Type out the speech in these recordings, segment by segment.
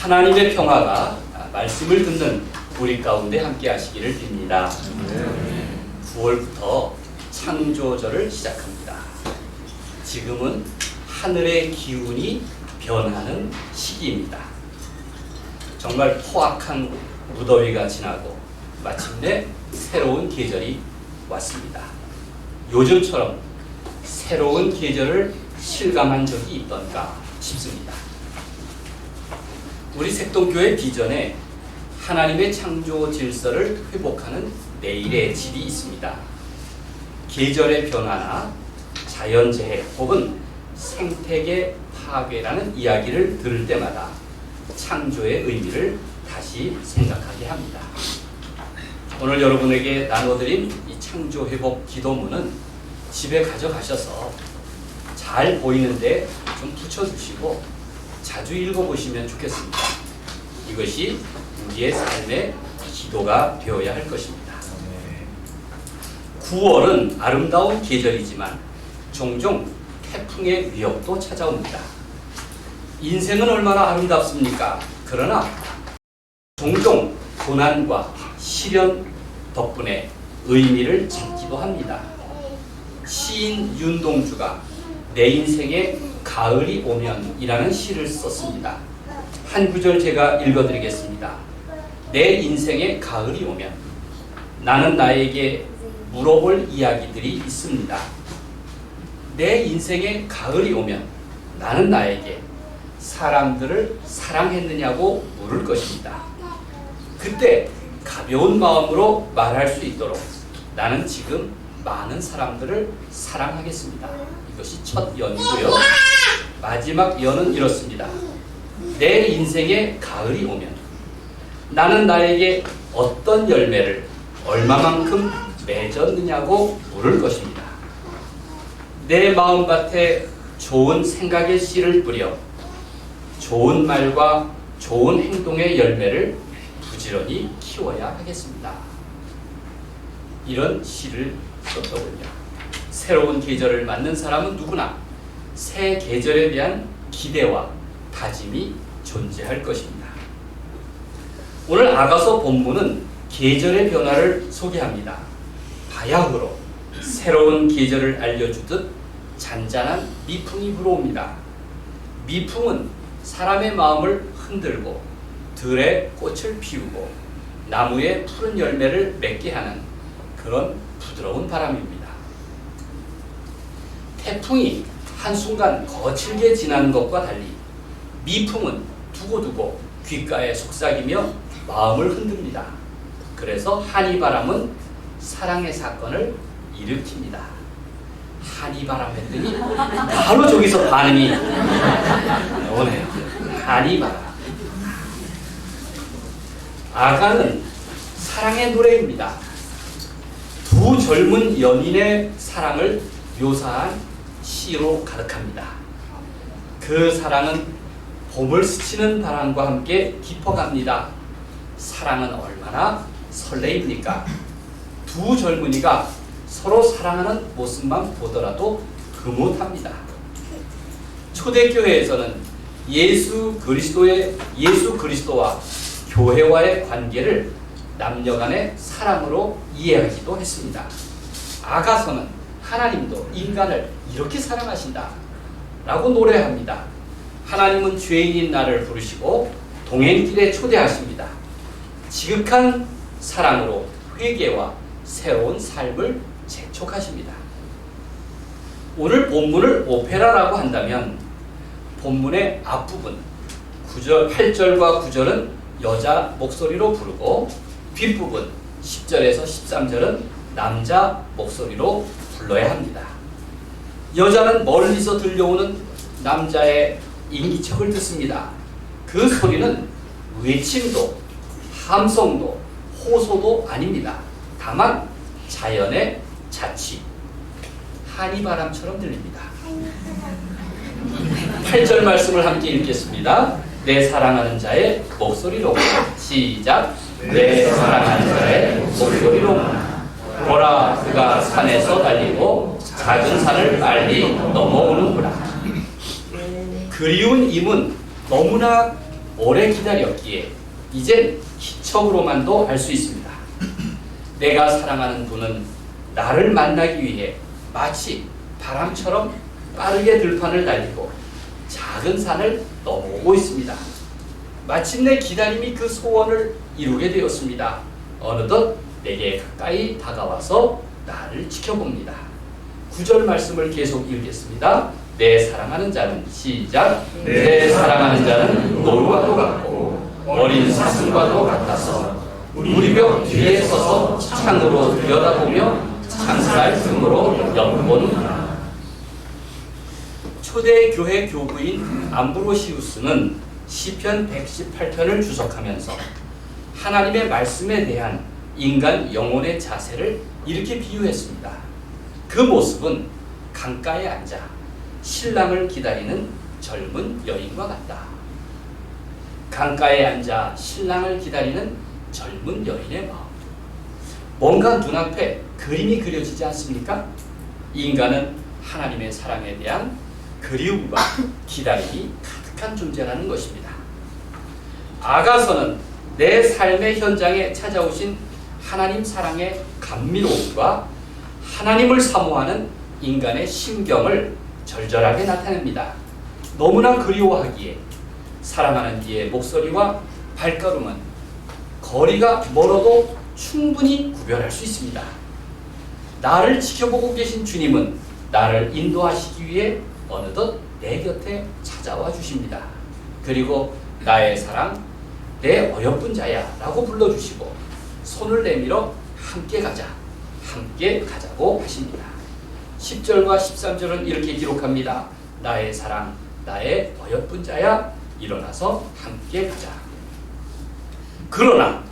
하나님의 평화가 말씀을 듣는 우리 가운데 함께 하시기를 빕니다. 9월부터 창조절을 시작합니다. 지금은 하늘의 기운이 변하는 시기입니다. 정말 포악한 무더위가 지나고 마침내 새로운 계절이 왔습니다. 요즘처럼 새로운 계절을 실감한 적이 있던가 싶습니다. 우리 색동교회 비전에 하나님의 창조 질서를 회복하는 내일의 질이 있습니다. 계절의 변화나 자연재해 혹은 생태계 파괴라는 이야기를 들을 때마다 창조의 의미를 다시 생각하게 합니다. 오늘 여러분에게 나눠드린 이 창조 회복 기도문은 집에 가져가셔서 잘 보이는데 좀 붙여주시고 자주 읽어보시면 좋겠습니다. 이것이 우리의 삶의 기도가 되어야 할 것입니다. 9월은 아름다운 계절이지만 종종 태풍의 위협도 찾아옵니다. 인생은 얼마나 아름답습니까? 그러나 종종 고난과 시련 덕분에 의미를 찾기도 합니다. 시인 윤동주가 내 인생에 가을이 오면 이라는 시를 썼습니다. 한 구절 제가 읽어드리겠습니다. 내 인생에 가을이 오면 나는 나에게 물어볼 이야기들이 있습니다. 내 인생에 가을이 오면 나는 나에게 사람들을 사랑했느냐고 물을 것입니다. 그때 가벼운 마음으로 말할 수 있도록 나는 지금 많은 사람들을 사랑하겠습니다. 이것이 첫 연이고요. 마지막 연은 이렇습니다. 내 인생에 가을이 오면 나는 나에게 어떤 열매를 얼마만큼 맺었느냐고 물을 것입니다. 내 마음밭에 좋은 생각의 씨를 뿌려 좋은 말과 좋은 행동의 열매를 부지런히 키워야 하겠습니다. 이런 시를 썼더군요. 새로운 계절을 맞는 사람은 누구나 새 계절에 대한 기대와 다짐이 존재할 것입니다. 오늘 아가서 본문은 계절의 변화를 소개합니다. 바야흐로 새로운 계절을 알려주듯 잔잔한 미풍이 불어옵니다. 미풍은 사람의 마음을 흔들고 들에 꽃을 피우고 나무에 푸른 열매를 맺게 하는 그런 부드러운 바람입니다. 태풍이 한순간 거칠게 지나는 것과 달리 미풍은 두고두고 귓가에 속삭이며 마음을 흔듭니다. 그래서 한이바람은 사랑의 사건을 일으킵니다. 한이바람 했더니 바로 저기서 반응이 오네요. 한이바람. 아가는 사랑의 노래입니다. 두 젊은 연인의 사랑을 묘사한 시로 가득합니다. 그 사랑은 봄을 스치는 바람과 함께 깊어갑니다. 사랑은 얼마나 설레입니까? 두 젊은이가 서로 사랑하는 모습만 보더라도 흐뭇합니다. 초대교회에서는 예수 그리스도와 교회와의 관계를 남녀간의 사랑으로 이해하기도 했습니다. 아가서는 하나님도 인간을 이렇게 사랑하신다 라고 노래합니다. 하나님은 죄인인 나를 부르시고 동행길에 초대하십니다. 지극한 사랑으로 회개와 새로운 삶을 재촉하십니다. 오늘 본문을 오페라라고 한다면 본문의 앞부분 8절과 9절은 여자 목소리로 부르고 뒷부분 10절에서 13절은 남자 목소리로 불러야 합니다. 여자는 멀리서 들려오는 남자의 인기척을 듣습니다. 그 소리는 외침도 함성도 호소도 아닙니다. 다만 자연의 자취, 한이바람처럼 들립니다. 8절 말씀을 함께 읽겠습니다. 내 사랑하는 자의 목소리로. 시작. 내 사랑하는 자의 목소리로. 보라, 그가 산에서 달리고 작은 산을 빨리 넘어오는구나. 그리운 임은 너무나 오래 기다렸기에 이젠 기척으로만도 알 수 있습니다. 내가 사랑하는 분은 나를 만나기 위해 마치 바람처럼 빠르게 들판을 달리고 작은 산을 넘어오고 있습니다. 마침내 기다림이 그 소원을 이루게 되었습니다. 어느덧 내게 가까이 다가와서 나를 지켜봅니다. 9절 말씀을 계속 읽겠습니다. 내 사랑하는 자는 시작. 내 사랑하는 자는 노루와도 같고 어린 사슴과도 같아서 우리 벽 뒤에 서서 창으로 들여다보며 창살 틈으로 엿보는구나. 초대 교회 교부인 암브로시우스는 시편 118편을 주석하면서 하나님의 말씀에 대한 인간 영혼의 자세를 이렇게 비유했습니다. 그 모습은 강가에 앉아 신랑을 기다리는 젊은 여인과 같다. 강가에 앉아 신랑을 기다리는 젊은 여인의 마음. 뭔가 눈앞에 그림이 그려지지 않습니까? 인간은 하나님의 사랑에 대한 그리움과 기다림이 가득한 존재라는 것입니다. 아가서는 내 삶의 현장에 찾아오신 하나님 사랑의 감미로움과 하나님을 사모하는 인간의 심경을 절절하게 나타냅니다. 너무나 그리워하기에 사랑하는 이의 목소리와 발걸음은 거리가 멀어도 충분히 구별할 수 있습니다. 나를 지켜보고 계신 주님은 나를 인도하시기 위해 어느덧 내 곁에 찾아와 주십니다. 그리고 나의 사랑, 내 어여쁜 자야 라고 불러주시고 손을 내밀어 함께 가자, 함께 가자고 하십니다. 10절과 13절은 이렇게 기록합니다. 나의 사랑, 나의 어여쁜 자야, 일어나서 함께 가자. 그러나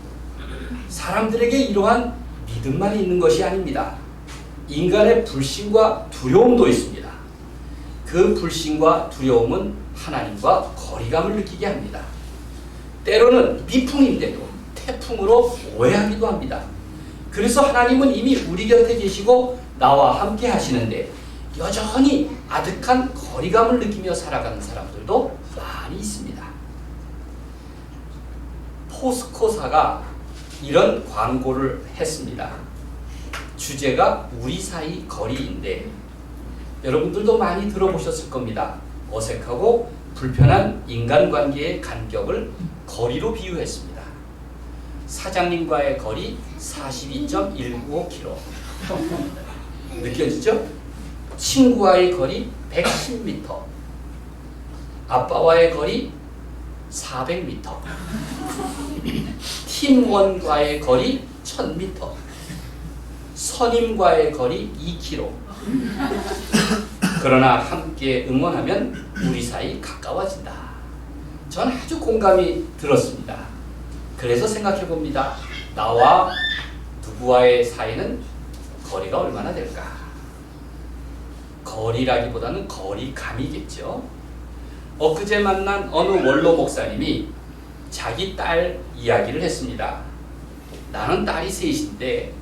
사람들에게 이러한 믿음만 있는 것이 아닙니다. 인간의 불신과 두려움도 있습니다. 그 불신과 두려움은 하나님과 거리감을 느끼게 합니다. 때로는 미풍인데도 태풍으로 오해하기도 합니다. 그래서 하나님은 이미 우리 곁에 계시고 나와 함께 하시는데 여전히 아득한 거리감을 느끼며 살아가는 사람들도 많이 있습니다. 포스코사가 이런 광고를 했습니다. 주제가 우리 사이 거리인데 여러분들도 많이 들어보셨을 겁니다. 어색하고 불편한 인간관계의 간격을 거리로 비유했습니다. 사장님과의 거리 42.195km 느껴지죠? 친구와의 거리 110m, 아빠와의 거리 400m, 팀원과의 거리 1000m, 선임과의 거리 2km. 그러나 함께 응원하면 우리 사이 가까워진다. 전 아주 공감이 들었습니다. 그래서 생각해 봅니다. 나와 누구와의 사이는 거리가 얼마나 될까? 거리라기보다는 거리감이겠죠. 엊그제 만난 어느 원로 목사님이 자기 딸 이야기를 했습니다. 나는 딸이 셋인데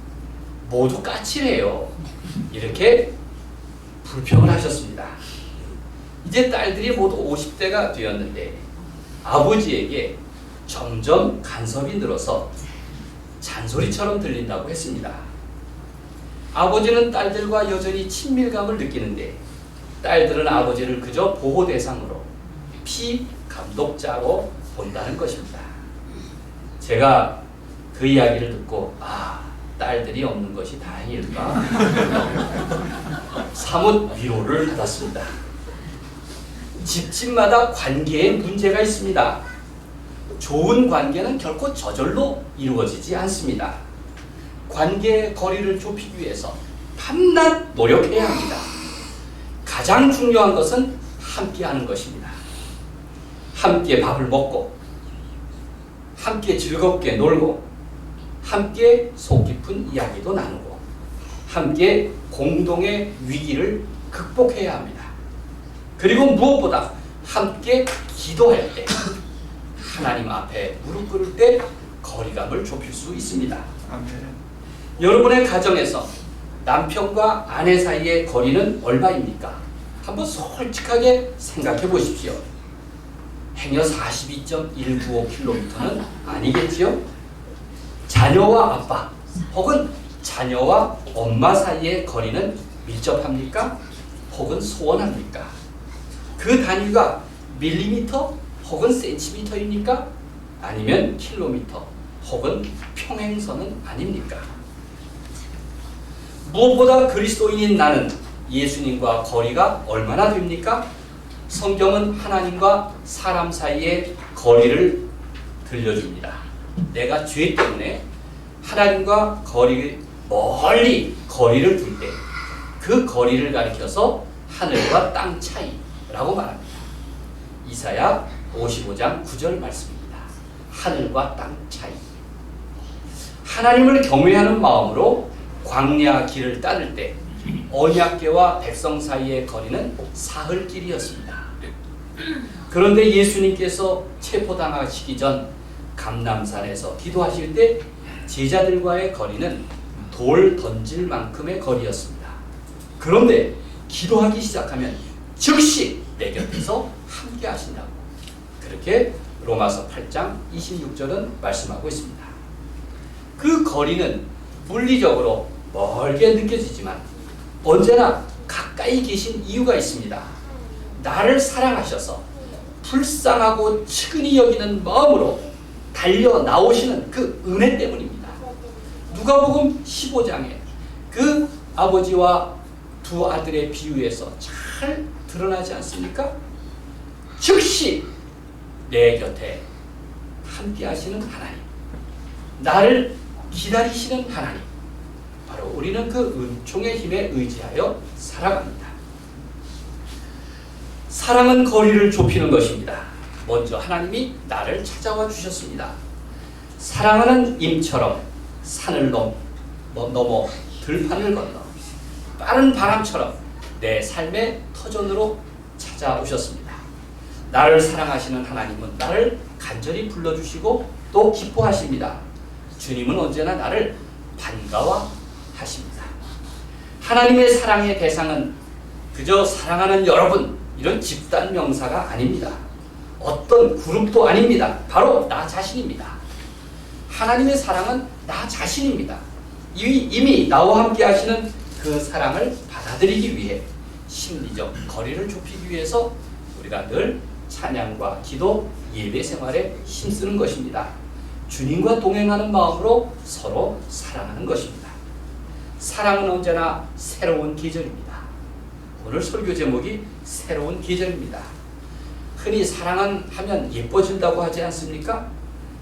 모두 까칠해요. 이렇게 불평을 하셨습니다. 이제 딸들이 모두 50대가 되었는데 아버지에게 점점 간섭이 늘어서 잔소리처럼 들린다고 했습니다. 아버지는 딸들과 여전히 친밀감을 느끼는데 딸들은 아버지를 그저 보호 대상으로 피감독자로 본다는 것입니다. 제가 그 이야기를 듣고 딸들이 없는 것이 다행일까? 사뭇 위로를 받았습니다. 집집마다 관계에 문제가 있습니다. 좋은 관계는 결코 저절로 이루어지지 않습니다. 관계의 거리를 좁히기 위해서 밤낮 노력해야 합니다. 가장 중요한 것은 함께하는 것입니다. 함께 밥을 먹고 함께 즐겁게 놀고 함께 속 깊은 이야기도 나누고 함께 공동의 위기를 극복해야 합니다. 그리고 무엇보다 함께 기도할 때 하나님 앞에 무릎 꿇을 때 거리감을 좁힐 수 있습니다. 아멘. 여러분의 가정에서 남편과 아내 사이의 거리는 얼마입니까? 한번 솔직하게 생각해 보십시오. 행여 42.195km는 아니겠지요? 자녀와 아빠 혹은 자녀와 엄마 사이의 거리는 밀접합니까? 혹은 소원합니까? 그 단위가 밀리미터 혹은 센티미터입니까? 아니면 킬로미터 혹은 평행선은 아닙니까? 무엇보다 그리스도인인 나는 예수님과 거리가 얼마나 됩니까? 성경은 하나님과 사람 사이의 거리를 들려줍니다. 내가 죄 때문에 하나님과 멀리 거리를 둘 때 그 거리를 가리켜서 하늘과 땅 차이라고 말합니다. 이사야 55장 9절 말씀입니다. 하늘과 땅 차이. 하나님을 경외하는 마음으로 광야 길을 따를 때 언약궤와 백성 사이의 거리는 사흘길이었습니다. 그런데 예수님께서 체포당하시기 전 감람산에서 기도하실 때 제자들과의 거리는 돌 던질 만큼의 거리였습니다. 그런데 기도하기 시작하면 즉시 내 곁에서 함께 하신다고, 그렇게 로마서 8장 26절은 말씀하고 있습니다. 그 거리는 물리적으로 멀게 느껴지지만 언제나 가까이 계신 이유가 있습니다. 나를 사랑하셔서 불쌍하고 측은히 여기는 마음으로 달려 나오시는 그 은혜 때문입니다. 누가복음 15장에 그 아버지와 두 아들의 비유에서 잘 드러나지 않습니까? 즉시 내 곁에 함께 하시는 하나님, 나를 기다리시는 하나님, 바로 우리는 그 은총의 힘에 의지하여 살아갑니다. 사랑은 거리를 좁히는 것입니다. 먼저 하나님이 나를 찾아와 주셨습니다. 사랑하는 임처럼 산을 넘어 들판을 건너 빠른 바람처럼 내 삶의 터전으로 찾아오셨습니다. 나를 사랑하시는 하나님은 나를 간절히 불러주시고 또 기뻐하십니다. 주님은 언제나 나를 반가워하십니다. 하나님의 사랑의 대상은 그저 사랑하는 여러분, 이런 집단 명사가 아닙니다. 어떤 그룹도 아닙니다. 바로 나 자신입니다. 하나님의 사랑은 나 자신입니다. 이미 나와 함께 하시는 그 사랑을 받아들이기 위해 심리적 거리를 좁히기 위해서 우리가 늘 찬양과 기도, 예배 생활에 힘쓰는 것입니다. 주님과 동행하는 마음으로 서로 사랑하는 것입니다. 사랑은 언제나 새로운 계절입니다. 오늘 설교 제목이 새로운 계절입니다. 흔히 사랑하면 예뻐진다고 하지 않습니까?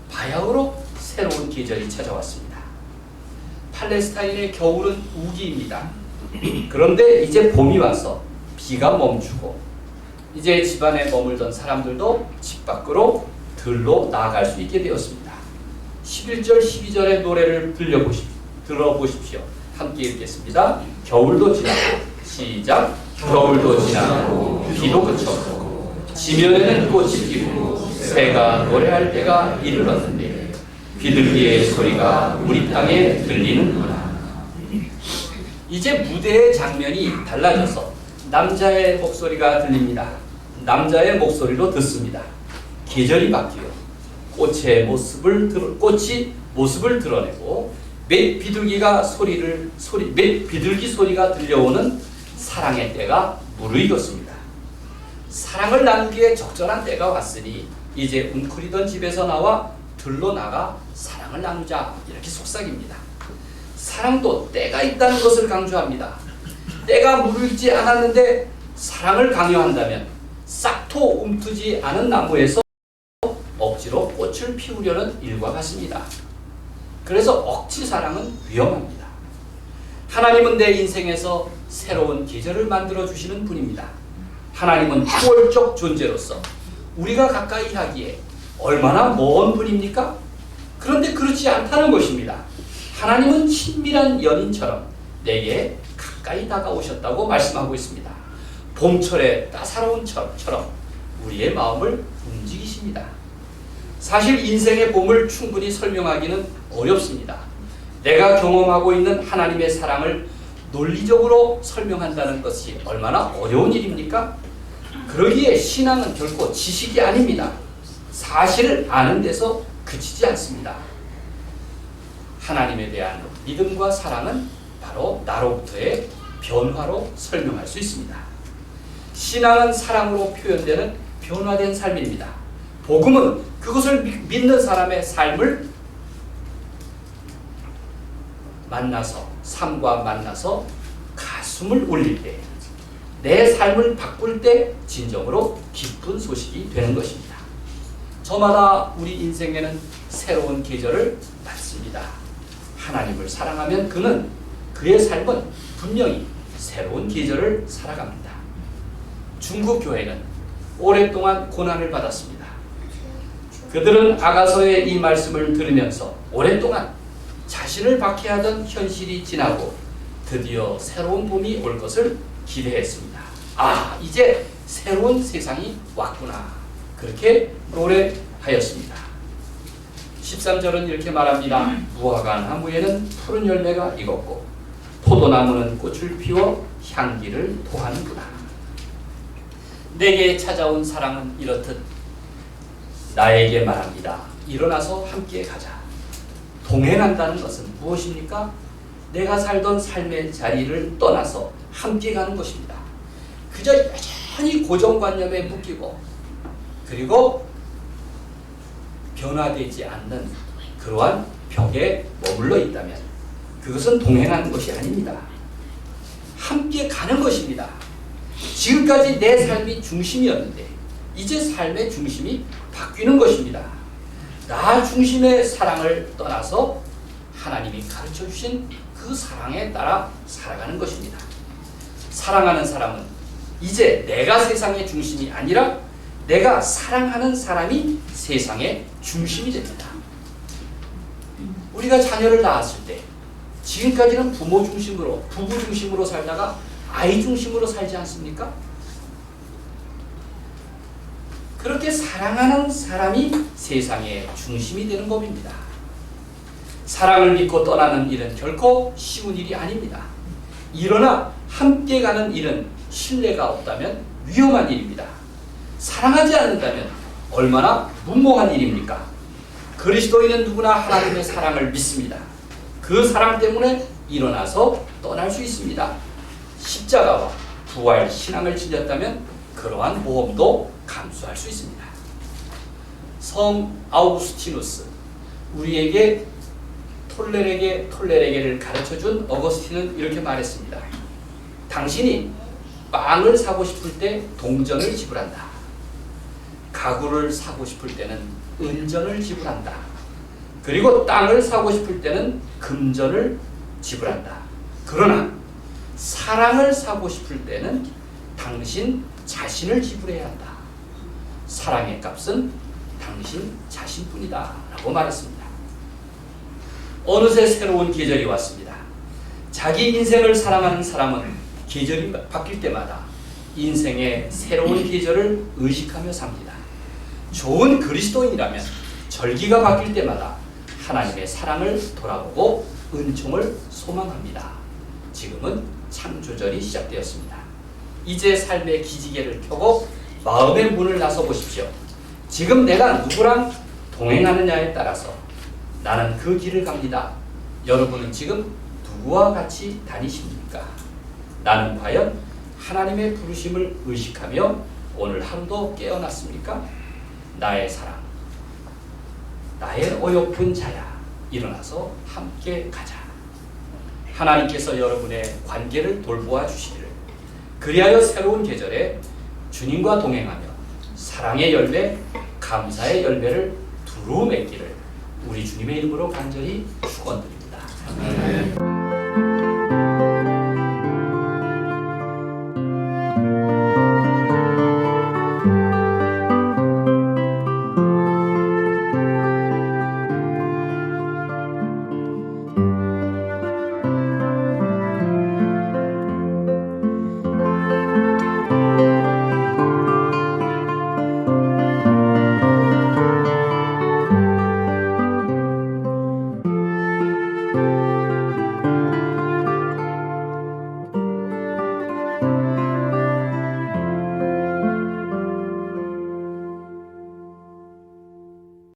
바야흐로 새로운 계절이 찾아왔습니다. 팔레스타인의 겨울은 우기입니다. 그런데 이제 봄이 와서 비가 멈추고 이제 집안에 머물던 사람들도 집 밖으로 들로 나아갈 수 있게 되었습니다. 11절 12절의 노래를 들어보십시오. 함께 읽겠습니다. 겨울도 지나고, 시작. 겨울도 지나고 비도 그쳤고 지면에는 꽃이 피고 새가 노래할 때가 이르렀는데 비둘기의 소리가 우리 땅에 들리는구나. 이제 무대의 장면이 달라져서 남자의 목소리가 들립니다. 남자의 목소리로 듣습니다. 계절이 바뀌어 꽃이 모습을 드러내고 맷 비둘기 소리가 들려오는 사랑의 때가 무르익었습니다. 사랑을 나누기에 적절한 때가 왔으니 이제 웅크리던 집에서 나와 들로 나가 사랑을 나누자, 이렇게 속삭입니다. 사랑도 때가 있다는 것을 강조합니다. 때가 무르익지 않았는데 사랑을 강요한다면 싹토 움트지 않은 나무에서 억지로 꽃을 피우려는 일과 같습니다. 그래서 억지 사랑은 위험합니다. 하나님은 내 인생에서 새로운 계절을 만들어 주시는 분입니다. 하나님은 초월적 존재로서 우리가 가까이 하기에 얼마나 먼 분입니까? 그런데 그렇지 않다는 것입니다. 하나님은 친밀한 연인처럼 내게 가까이 다가오셨다고 말씀하고 있습니다. 봄철의 따사로운 철처럼 우리의 마음을 움직이십니다. 사실 인생의 봄을 충분히 설명하기는 어렵습니다. 내가 경험하고 있는 하나님의 사랑을 논리적으로 설명한다는 것이 얼마나 어려운 일입니까? 그러기에 신앙은 결코 지식이 아닙니다. 사실을 아는 데서 그치지 않습니다. 하나님에 대한 믿음과 사랑은 바로 나로부터의 변화로 설명할 수 있습니다. 신앙은 사랑으로 표현되는 변화된 삶입니다. 복음은 그것을 믿는 사람의 삶을 만나서, 삶과 만나서 가슴을 울릴 때, 내 삶을 바꿀 때 진정으로 기쁜 소식이 되는 것입니다. 저마다 우리 인생에는 새로운 계절을 맞습니다. 하나님을 사랑하면 그의 삶은 분명히 새로운 계절을 살아갑니다. 중국 교회는 오랫동안 고난을 받았습니다. 그들은 아가서의 이 말씀을 들으면서 오랫동안 자신을 박해하던 현실이 지나고 드디어 새로운 봄이 올 것을 기대했습니다. 이제 새로운 세상이 왔구나. 그렇게 노래하였습니다. 13절은 이렇게 말합니다. 무화과 나무에는 푸른 열매가 익었고 포도나무는 꽃을 피워 향기를 토하는구나. 내게 찾아온 사랑은 이렇듯 나에게 말합니다. 일어나서 함께 가자. 동행한다는 것은 무엇입니까? 내가 살던 삶의 자리를 떠나서 함께 가는 것입니다. 그저 여전히 고정관념에 묶이고 그리고 변화되지 않는 그러한 벽에 머물러 있다면 그것은 동행하는 것이 아닙니다. 함께 가는 것입니다. 지금까지 내 삶이 중심이었는데 이제 삶의 중심이 바뀌는 것입니다. 나 중심의 사랑을 떠나서 하나님이 가르쳐 주신 그 사랑에 따라 살아가는 것입니다. 사랑하는 사람은 이제 내가 세상의 중심이 아니라 내가 사랑하는 사람이 세상의 중심이 됩니다. 우리가 자녀를 낳았을 때 지금까지는 부모 중심으로, 부부 중심으로 살다가 아이 중심으로 살지 않습니까? 그렇게 사랑하는 사람이 세상의 중심이 되는 법입니다. 사랑을 믿고 떠나는 일은 결코 쉬운 일이 아닙니다. 일어나 함께 가는 일은 신뢰가 없다면 위험한 일입니다. 사랑하지 않는다면 얼마나 무모한 일입니까? 그리스도인은 누구나 하나님의 사랑을 믿습니다. 그 사랑 때문에 일어나서 떠날 수 있습니다. 십자가와 부활 신앙을 지녔다면 그러한 모험도 감수할 수 있습니다. 성 아우구스티누스, 우리에게 톨레르게를 가르쳐준 어거스틴은 이렇게 말했습니다. 당신이 빵을 사고 싶을 때 동전을 지불한다. 가구를 사고 싶을 때는 은전을 지불한다. 그리고 땅을 사고 싶을 때는 금전을 지불한다. 그러나 사랑을 사고 싶을 때는 당신 자신을 지불해야 한다. 사랑의 값은 당신 자신뿐이다 라고 말했습니다. 어느새 새로운 계절이 왔습니다. 자기 인생을 사랑하는 사람은 계절이 바뀔 때마다 인생의 새로운 계절을 의식하며 삽니다. 좋은 그리스도인이라면 절기가 바뀔 때마다 하나님의 사랑을 돌아보고 은총을 소망합니다. 지금은 창조절이 시작되었습니다. 이제 삶의 기지개를 켜고 마음의 문을 나서 보십시오. 지금 내가 누구랑 동행하느냐에 따라서 나는 그 길을 갑니다. 여러분은 지금 누구와 같이 다니십니까? 나는 과연 하나님의 부르심을 의식하며 오늘 하루도 깨어났습니까? 나의 사랑, 나의 어여쁜 자야, 일어나서 함께 가자. 하나님께서 여러분의 관계를 돌보아 주시기를, 그리하여 새로운 계절에 주님과 동행하며 사랑의 열매, 감사의 열매를 두루 맺기를 우리 주님의 이름으로 간절히 축원드립니다. 아멘.